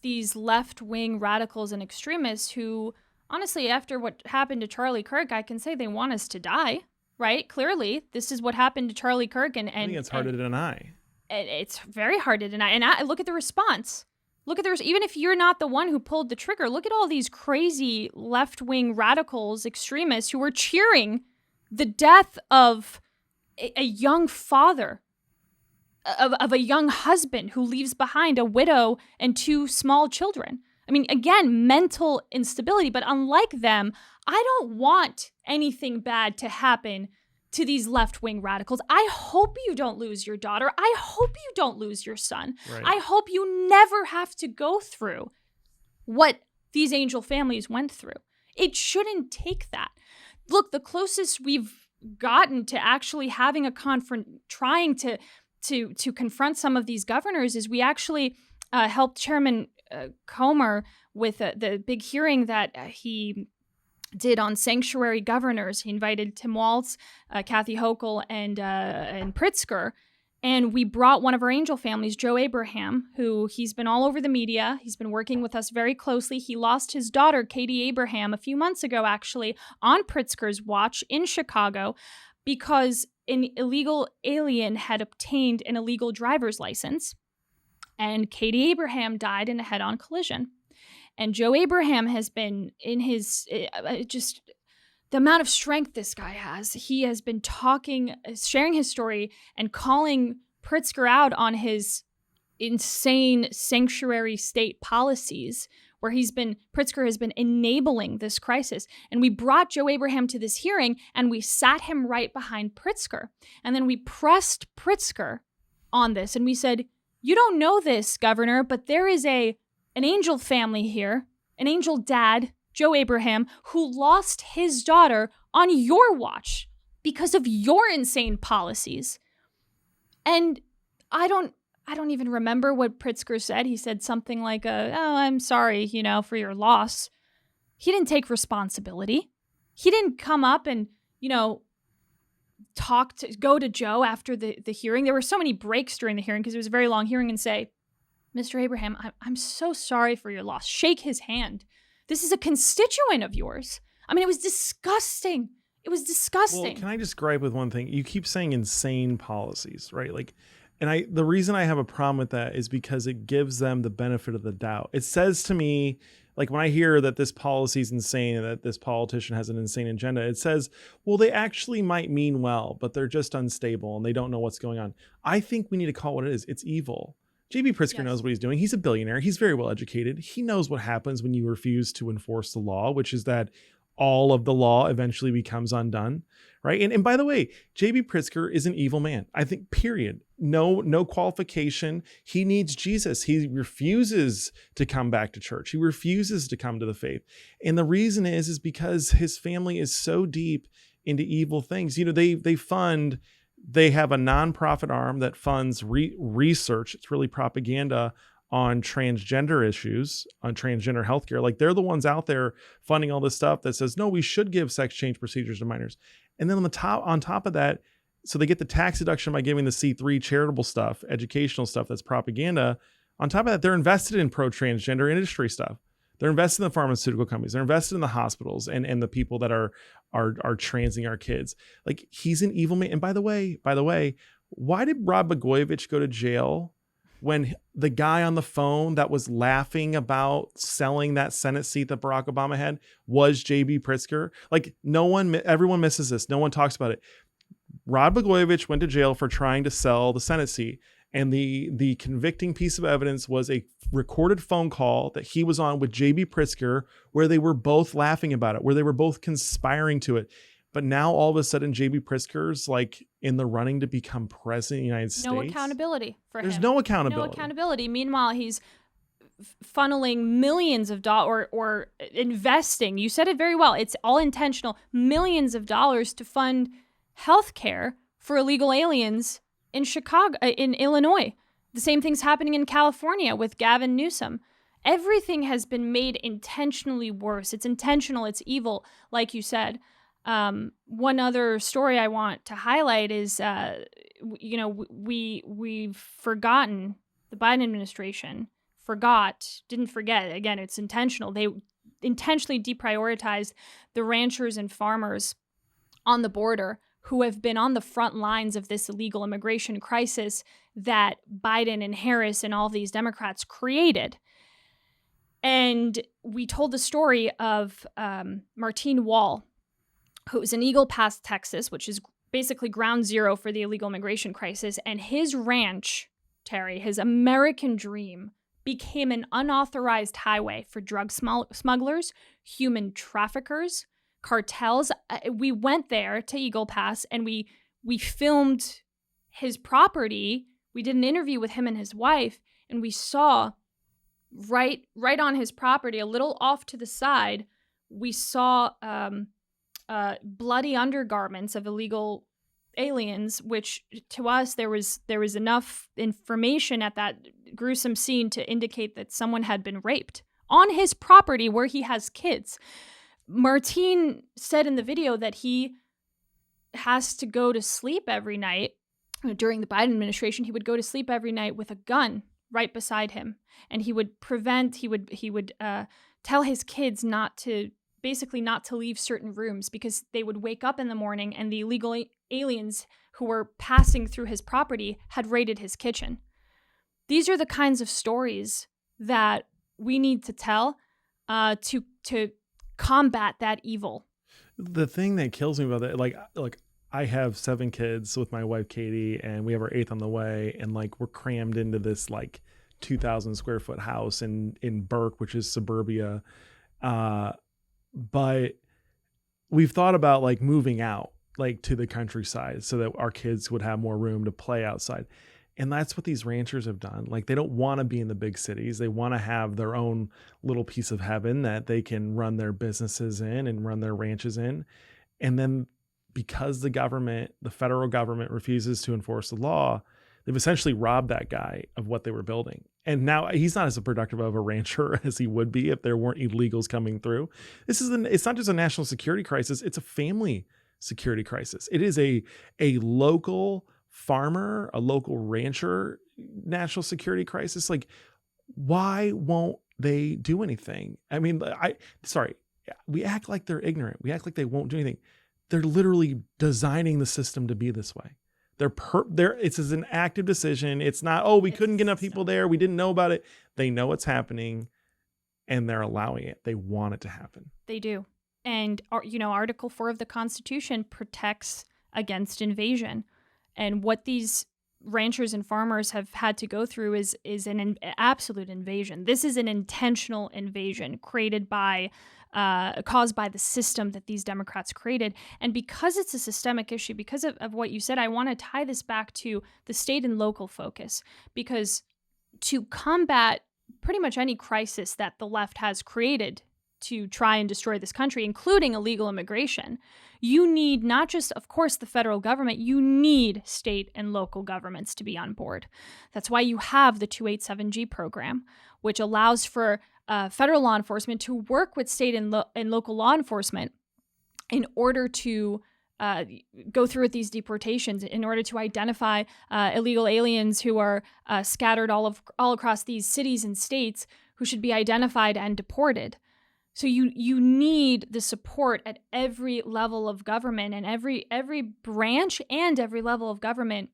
these left-wing radicals and extremists who, honestly, after what happened to Charlie Kirk, I can say they want us to die, right? Clearly, this is what happened to Charlie Kirk. And I think it's hard to deny. It's very hard to deny. And I look at the response. Even if you're not the one who pulled the trigger, look at all these crazy left-wing radicals, extremists who were cheering the death of a young father, of a young husband who leaves behind a widow and 2 small children. I mean, again, mental instability. But unlike them, I don't want anything bad to happen to these left-wing radicals. I hope you don't lose your daughter. I hope you don't lose your son. Right. I hope you never have to go through what these angel families went through. It shouldn't take that. Look, the closest we've gotten to actually having trying to confront some of these governors is we actually helped Chairman Comer with the big hearing that he did on sanctuary governors. He invited Tim Walz, Kathy Hochul, and Pritzker. And we brought one of our angel families, Joe Abraham, who he's been all over the media. He's been working with us very closely. He lost his daughter, Katie Abraham, a few months ago, actually, on Pritzker's watch in Chicago because an illegal alien had obtained an illegal driver's license. And Katie Abraham died in a head-on collision. And Joe Abraham has been in his, just the amount of strength this guy has. He has been sharing his story and calling Pritzker out on his insane sanctuary state policies where Pritzker has been enabling this crisis. And we brought Joe Abraham to this hearing and we sat him right behind Pritzker. And then we pressed Pritzker on this and we said, you don't know this, Governor, but there is an angel family here, an angel dad, Joe Abraham, who lost his daughter on your watch because of your insane policies. And I don't even remember what Pritzker said. He said something like, oh, I'm sorry, for your loss. He didn't take responsibility. He didn't come up and, go to Joe after the hearing. There were so many breaks during the hearing because it was a very long hearing and say, Mr. Abraham, I'm so sorry for your loss. Shake his hand. This is a constituent of yours. I mean, it was disgusting. It was Well, disgusting. can I just gripe with one thing? You keep saying insane policies, right? Like, and the reason I have a problem with that is because it gives them the benefit of the doubt. It says to me, like when I hear that this policy is insane and that this politician has an insane agenda, it says, well, they actually might mean well, but they're just unstable and they don't know what's going on. I think we need to call it what it is. It's evil. JB Pritzker knows Yes. what he's doing. He's a billionaire. He's very well educated. He knows what happens when you refuse to enforce the law, which is that all of the law eventually becomes undone, right? And by the way, JB Pritzker is an evil man. I think, period. No qualification. He needs Jesus. He refuses to come back to church. He refuses to come to the faith. And the reason is because his family is so deep into evil things. You know, they have a nonprofit arm that funds research. It's really propaganda on transgender issues, on transgender healthcare. Like they're the ones out there funding all this stuff that says, no, we should give sex change procedures to minors. And then on top of that, so they get the tax deduction by giving the C3 charitable stuff, educational stuff that's propaganda. On top of that, they're invested in pro-transgender industry stuff. They're invested in the pharmaceutical companies. They're invested in the hospitals and the people that are transing our kids. Like he's an evil man. And by the way, why did Rod Blagojevich go to jail when the guy on the phone that was laughing about selling that Senate seat that Barack Obama had was JB Pritzker? Like everyone misses this. No one talks about it. Rod Blagojevich went to jail for trying to sell the Senate seat. And the convicting piece of evidence was a recorded phone call that he was on with JB Pritzker, where they were both laughing about it, where they were both conspiring to it. But now all of a sudden, JB Pritzker's like in the running to become president of the United States. No accountability for him. There's no accountability. No accountability. Meanwhile, he's funneling millions of dollars or investing. You said it very well. It's all intentional. Millions of dollars to fund healthcare for illegal aliens in in Illinois. The same thing's happening in California with Gavin Newsom. Everything has been made intentionally worse. It's intentional. It's evil, like you said. One other story I want to highlight is, we've forgotten, the Biden administration didn't forget. Again, it's intentional. They intentionally deprioritized the ranchers and farmers on the border who have been on the front lines of this illegal immigration crisis that Biden and Harris and all these Democrats created. And we told the story of Martine Wall, who's in Eagle Pass, Texas, which is basically ground zero for the illegal immigration crisis. And his ranch, Terry, his American dream, became an unauthorized highway for drug smugglers, human traffickers, cartels. We went there to Eagle Pass and we filmed his property. We did an interview with him and his wife, and we saw right on his property, a little off to the side, we saw bloody undergarments of illegal aliens, which to us there was enough information at that gruesome scene to indicate that someone had been raped on his property where he has kids. Martine said in the video that he has to go to sleep every night. During the Biden administration, he would go to sleep every night with a gun right beside him, and he would tell his kids not to leave certain rooms because they would wake up in the morning and the illegal aliens who were passing through his property had raided his kitchen. These are the kinds of stories that we need to tell to combat that evil. The thing that kills me about that, like I have 7 kids with my wife Katie, and we have our 8th on the way, and like we're crammed into this like 2,000 square foot house in Burke, which is suburbia. But we've thought about like moving out like to the countryside so that our kids would have more room to play outside. And that's what these ranchers have done. Like they don't want to be in the big cities. They want to have their own little piece of heaven that they can run their businesses in and run their ranches in. And then because the federal government refuses to enforce the law, they've essentially robbed that guy of what they were building. And now he's not as productive of a rancher as he would be if there weren't illegals coming through. It's not just a national security crisis. It's a family security crisis. It is a local farmer, a local rancher national security crisis. Like, why won't they do anything? I mean, we act like they're ignorant. We act like they won't do anything. they're literally designing the system to be this way. It's an active decision. It's not, oh, we couldn't get enough people there, we didn't know about it. They know it's happening, and they're allowing it. They want it to happen. They do. And, Article 4 of the Constitution protects against invasion. And what these ranchers and farmers have had to go through is an absolute invasion. This is an intentional invasion caused by the system that these Democrats created. And because it's a systemic issue, because of what you said, I want to tie this back to the state and local focus. Because to combat pretty much any crisis that the left has created to try and destroy this country, including illegal immigration, you need not just, of course, the federal government, you need state and local governments to be on board. That's why you have the 287G program, which allows for federal law enforcement to work with state and local law enforcement in order to go through with these deportations, in order to identify illegal aliens who are scattered all across these cities and states who should be identified and deported. So you need the support at every level of government, and every branch and every level of government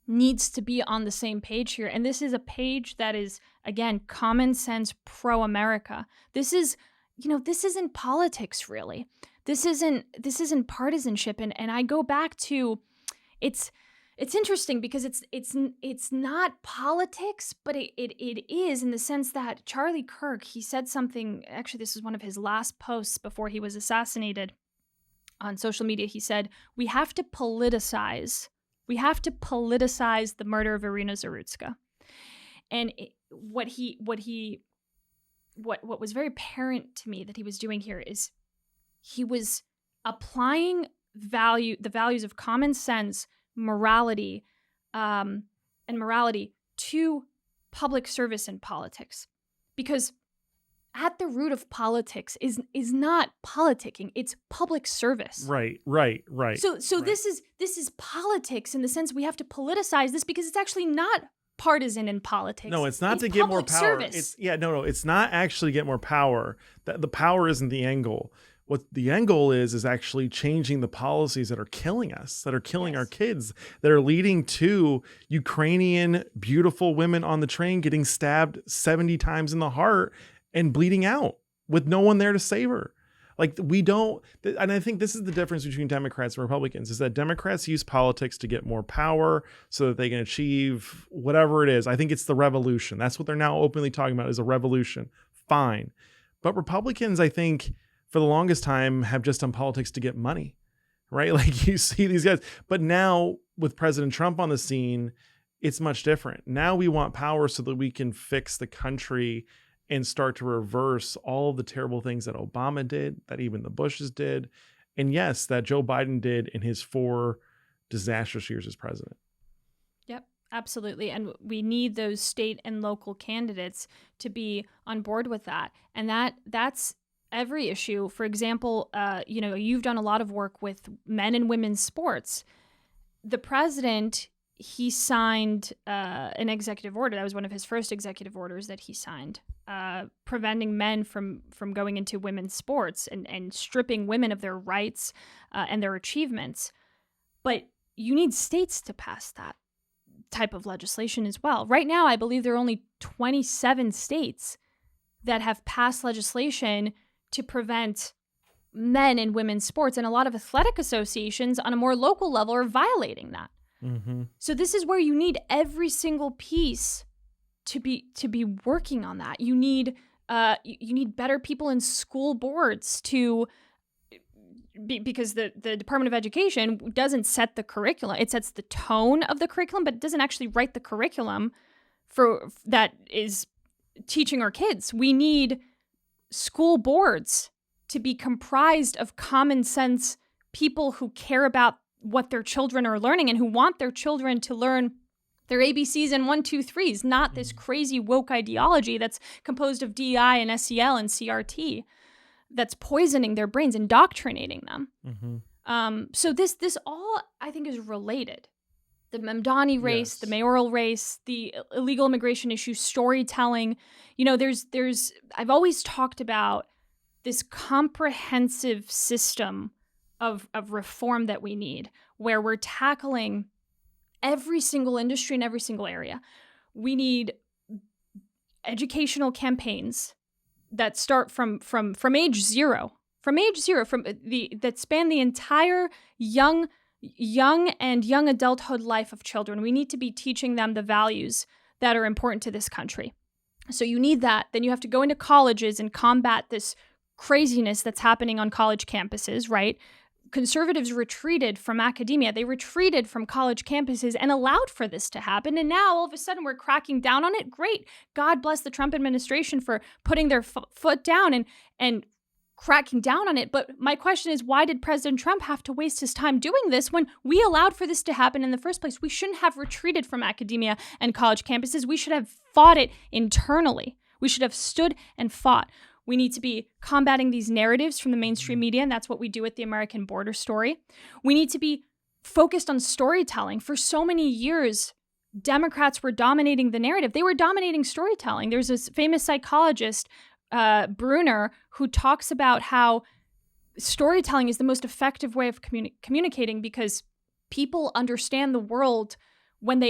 needs to be on the same page here. And this is a page that is, again, common sense, pro-America. This isn't politics, really. This isn't partisanship. And I go back to, it's interesting because it's not politics, but it is, in the sense that Charlie Kirk, he said something, actually this is one of his last posts before he was assassinated on social media. He said, we have to politicize the murder of Irina Zarutska. And what was very apparent to me that he was doing here is he was applying the values of common sense, morality, to public service and politics. Because at the root of politics is not politicking, it's public service. Right. So right. This is politics in the sense we have to politicize this because it's actually not partisan in politics. No, it's not to get more power. Service. It's not actually to get more power. The power isn't the end goal. What the end goal is actually changing the policies that are killing us, that are killing our kids, that are leading to Ukrainian beautiful women on the train getting stabbed 70 times in the heart and bleeding out with no one there to save her. Like, we don't, and I think this is the difference between Democrats and Republicans, is that Democrats use politics to get more power so that they can achieve whatever it is. I think it's the revolution. That's what they're now openly talking about, is a revolution. Fine. But Republicans, I think, for the longest time, have just done politics to get money, right? Like, you see these guys. But now with President Trump on the scene, it's much different. Now we want power so that we can fix the country and start to reverse all of the terrible things that Obama did, that even the Bushes did, and yes, that Joe Biden did in his 4 disastrous years as president. Yep, absolutely. And we need those state and local candidates to be on board with that. And that's every issue. For example, you've done a lot of work with men and women's sports. The president, he signed an executive order. That was one of his first executive orders that he signed, preventing men from going into women's sports and stripping women of their rights and their achievements. But you need states to pass that type of legislation as well. Right now, I believe there are only 27 states that have passed legislation to prevent men in women's sports. And a lot of athletic associations on a more local level are violating that. Mm-hmm. So this is where you need every single piece to be working on that. You need better people in school boards because the Department of Education doesn't set the curriculum. It sets the tone of the curriculum, but it doesn't actually write the curriculum for that is teaching our kids. We need school boards to be comprised of common sense people who care about what their children are learning and who want their children to learn their ABCs and 1, 2, 3s, not this crazy woke ideology that's composed of DEI and SEL and CRT that's poisoning their brains, indoctrinating them. Mm-hmm. So this all, I think, is related. The Mamdani race, the mayoral race, the illegal immigration issue, storytelling. I've always talked about this comprehensive system of reform that we need, where we're tackling every single industry in every single area. We need educational campaigns that start from age zero, that span the entire young and young adulthood life of children. We need to be teaching them the values that are important to this country. So you need that. Then you have to go into colleges and combat this craziness that's happening on college campuses, right? Conservatives retreated from academia. They retreated from college campuses and allowed for this to happen. And now all of a sudden we're cracking down on it. Great. God bless the Trump administration for putting their foot down and cracking down on it. But my question is, why did President Trump have to waste his time doing this when we allowed for this to happen in the first place? We shouldn't have retreated from academia and college campuses. We should have fought it internally. We should have stood and fought. We need to be combating these narratives from the mainstream media, and that's what we do with the American border story. We need to be focused on storytelling. For so many years, Democrats were dominating the narrative. They were dominating storytelling. There's this famous psychologist, Bruner, who talks about how storytelling is the most effective way of communicating because people understand the world when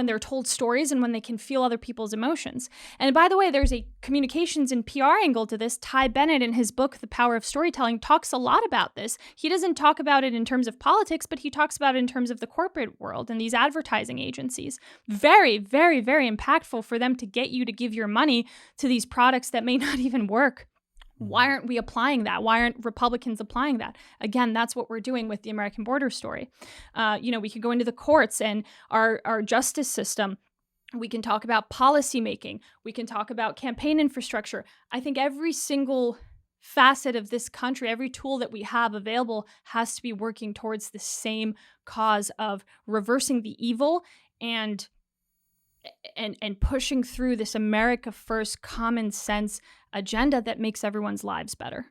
they're told stories and when they can feel other people's emotions. And by the way, there's a communications and PR angle to this. Ty Bennett, in his book, The Power of Storytelling, talks a lot about this. He doesn't talk about it in terms of politics, but he talks about it in terms of the corporate world and these advertising agencies. Very, very, very impactful for them to get you to give your money to these products that may not even work. Why aren't we applying that? Why aren't Republicans applying that? Again, that's what we're doing with the American border story. We could go into the courts and our justice system. We can talk about policy making. We can talk about campaign infrastructure. I think every single facet of this country, every tool that we have available has to be working towards the same cause of reversing the evil and pushing through this America First common sense agenda that makes everyone's lives better.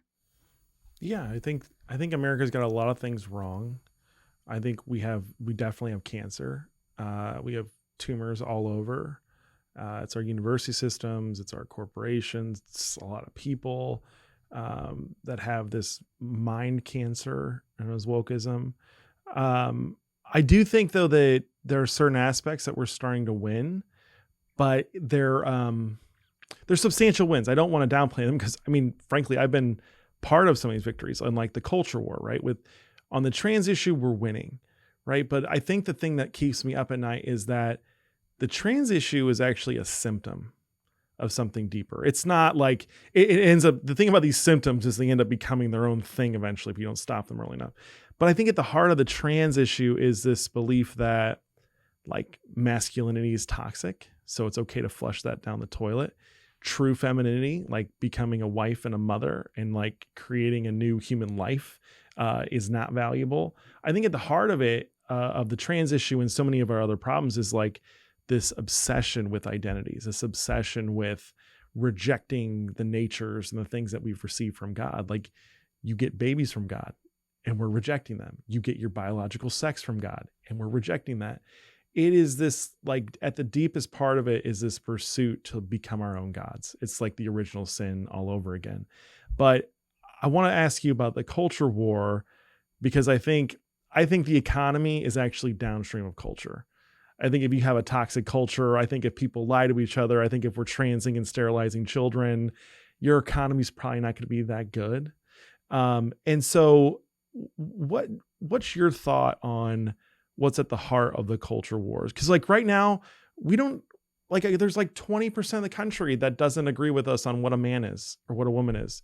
Yeah, I think America's got a lot of things wrong. I think we definitely have cancer. We have tumors all over. It's our university systems, it's our corporations, it's a lot of people that have this mind cancer and as wokeism. I do think though that there are certain aspects that we're starting to win, but they're substantial wins. I don't want to downplay them because, I mean, frankly, I've been part of some of these victories, unlike the culture war, right? On the trans issue, we're winning, right? But I think the thing that keeps me up at night is that the trans issue is actually a symptom of something deeper. It's not like it ends up, the thing about these symptoms is they end up becoming their own thing eventually if you don't stop them early enough. But I think at the heart of the trans issue is this belief that like masculinity is toxic, so it's okay to flush that down the toilet. True femininity, like becoming a wife and a mother and like creating a new human life, is not valuable. I think at the heart of it, of the trans issue and so many of our other problems is like this obsession with identities, this obsession with rejecting the natures and the things that we've received from God. Like you get babies from God and we're rejecting them. You get your biological sex from God and we're rejecting that. It is this, like at the deepest part of it is this pursuit to become our own gods. It's like the original sin all over again. But I want to ask you about the culture war, because I think the economy is actually downstream of culture. I think if you have a toxic culture, I think if people lie to each other, I think if we're transing and sterilizing children, your economy is probably not going to be that good. And so what's your thought on what's at the heart of the culture wars? Because like right now, we don't like, there's like 20% of the country that doesn't agree with us on what a man is or what a woman is.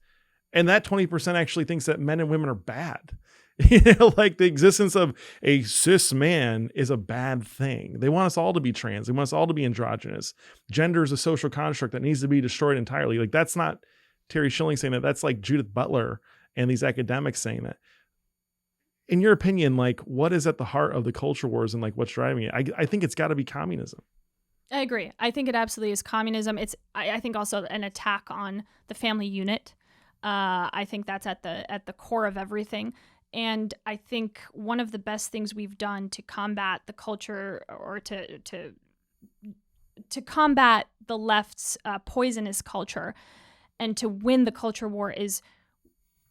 And that 20% actually thinks that men and women are bad. Like the existence of a cis man is a bad thing. They want us all to be trans. They want us all to be androgynous. Gender is a social construct that needs to be destroyed entirely. Like that's not Terry Schilling saying that. That's like Judith Butler and these academics saying that. In your opinion, like what is at the heart of the culture wars and like what's driving it? I think it's got to be communism. I agree. I think it absolutely is communism. I think also an attack on the family unit. I think that's at the core of everything. And I think one of the best things we've done to combat the culture or to combat the left's poisonous culture and to win the culture war is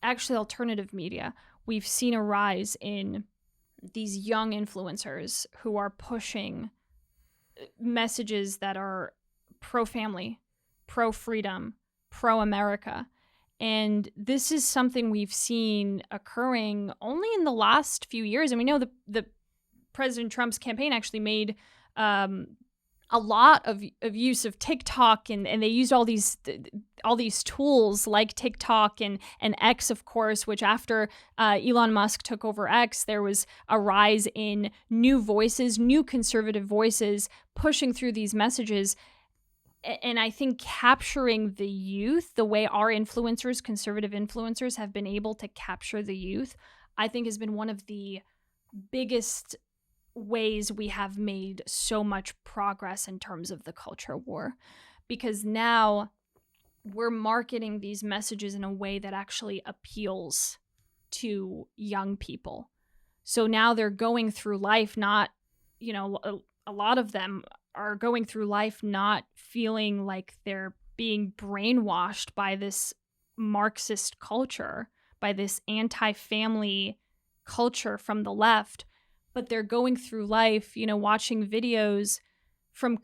actually alternative media. we've seen a rise in these young influencers who are pushing messages that are pro-family, pro-freedom, pro-America. And this is something we've seen occurring only in the last few years. And we know the President Trump's campaign actually made a lot of use of TikTok, and they used all these tools like TikTok and X, of course, which after Elon Musk took over X, there was a rise in new voices, new conservative voices pushing through these messages. And I think capturing the youth, the way our influencers, conservative influencers, have been able to capture the youth, I think has been one of the biggest ways we have made so much progress in terms of the culture war. Because now we're marketing these messages in a way that actually appeals to young people. So now they're going through life not, a lot of them are going through life not feeling like they're being brainwashed by this Marxist culture, by this anti-family culture from the left, but they're going through life, watching videos from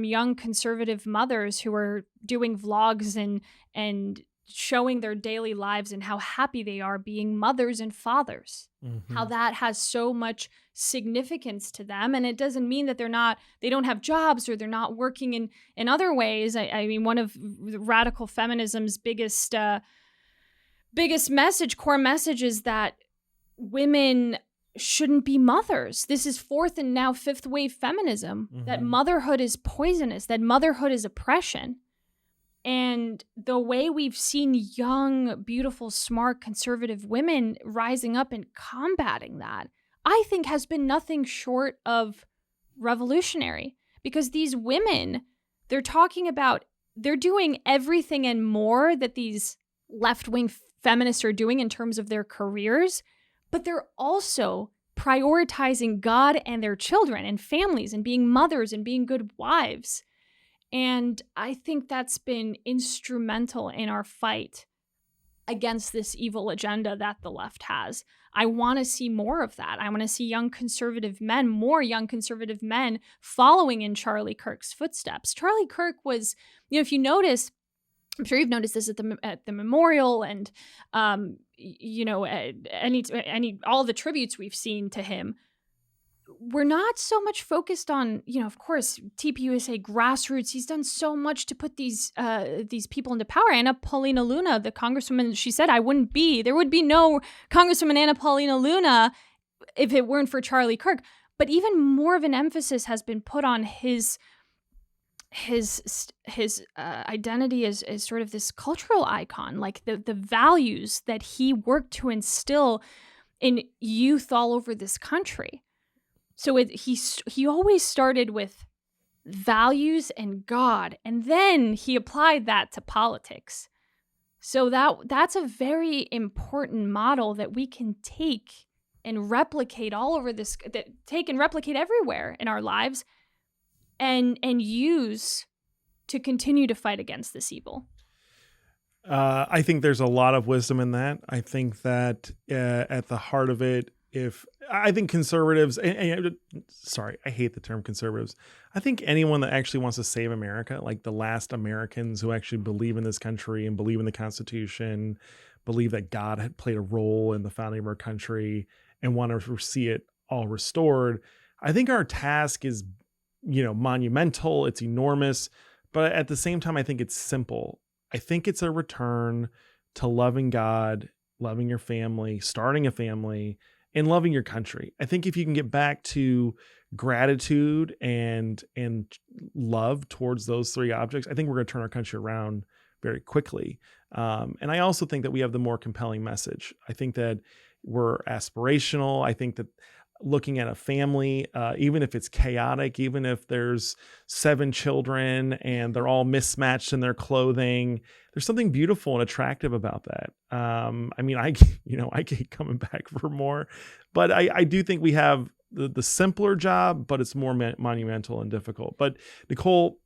young conservative mothers who are doing vlogs and showing their daily lives and how happy they are being mothers and fathers. Mm-hmm. How that has so much significance to them. And it doesn't mean that they don't have jobs or they're not working in other ways. I mean, one of radical feminism's biggest core message is that women shouldn't be mothers. This is fourth and now fifth wave feminism, mm-hmm. that motherhood is poisonous, that motherhood is oppression. And the way we've seen young, beautiful, smart, conservative women rising up and combating that, I think has been nothing short of revolutionary. Because these women, they're doing everything and more that these left-wing feminists are doing in terms of their careers, but they're also prioritizing God and their children and families and being mothers and being good wives. And I think that's been instrumental in our fight against this evil agenda that the left has. I want to see more of that. I want to see more young conservative men following in Charlie Kirk's footsteps. Charlie Kirk was, if you notice, I'm sure you've noticed this at the memorial and, all the tributes we've seen to him. We're not so much focused on, of course, TPUSA grassroots. He's done so much to put these people into power. Anna Paulina Luna, the congresswoman, she said, there would be no Congresswoman Anna Paulina Luna if it weren't for Charlie Kirk. But even more of an emphasis has been put on his identity as sort of this cultural icon, like the values that he worked to instill in youth all over this country. So he always started with values and God, and then he applied that to politics. So that's a very important model that we can take and replicate replicate everywhere in our lives and use to continue to fight against this evil. I think there's a lot of wisdom in that. I think that at the heart of it, I think conservatives, sorry, I hate the term conservatives. I think anyone that actually wants to save America, like the last Americans who actually believe in this country and believe in the Constitution, believe that God had played a role in the founding of our country and want to see it all restored. I think our task is, monumental. It's enormous. But at the same time, I think it's simple. I think it's a return to loving God, loving your family, starting a family, and loving your country. I think if you can get back to gratitude and love towards those three objects, I think we're going to turn our country around very quickly. And I also think that we have the more compelling message. I think that we're aspirational. I think that looking at a family, even if it's chaotic, even if there's 7 children and they're all mismatched in their clothing, there's something beautiful and attractive about that. I keep coming back for more, but I do think we have the simpler job, but it's more monumental and difficult. But Nicole,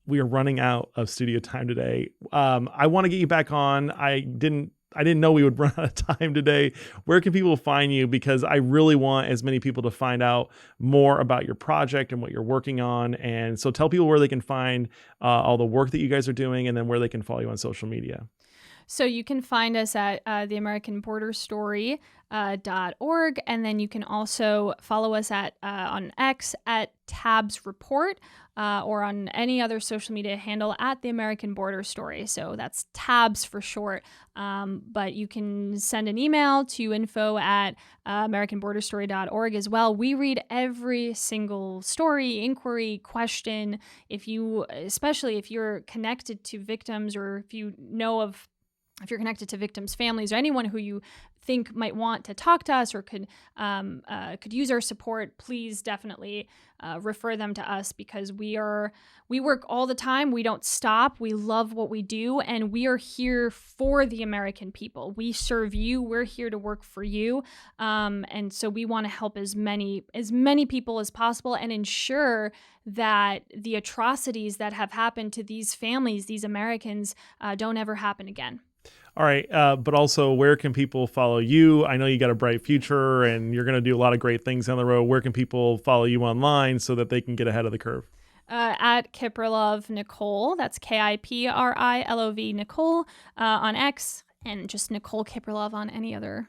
we are running out of studio time today. I want to get you back on. I didn't I didn't know we would run out of time today. Where can people find you? Because I really want as many people to find out more about your project and what you're working on. And so tell people where they can find all the work that you guys are doing, and then where they can follow you on social media. So you can find us at theamericanborderstory.org, and then you can also follow us at on X at Tabs Report, or on any other social media handle at The American Border Story. So that's Tabs for short. But you can send an email to info@americanborderstory.org as well. We read every single story, inquiry, question. Especially if you're connected to victims, or if you're connected to victims' families, or anyone who you think might want to talk to us or could use our support, please definitely refer them to us, because we work all the time. We don't stop. We love what we do, and we are here for the American people. We serve you. We're here to work for you, and so we want to help as many people as possible, and ensure that the atrocities that have happened to these families, these Americans, don't ever happen again. All right. But also, where can people follow you? I know you got a bright future and you're going to do a lot of great things down the road. Where can people follow you online so that they can get ahead of the curve? At Kiprilov Nicole, that's Kiprilov Nicole, on X, and just Nicole Kiprilov on any other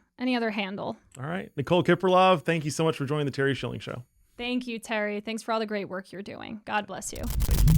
handle. All right. Nicole Kiprilov, thank you so much for joining the Terry Schilling Show. Thank you, Terry. Thanks for all the great work you're doing. God bless you. Thank you.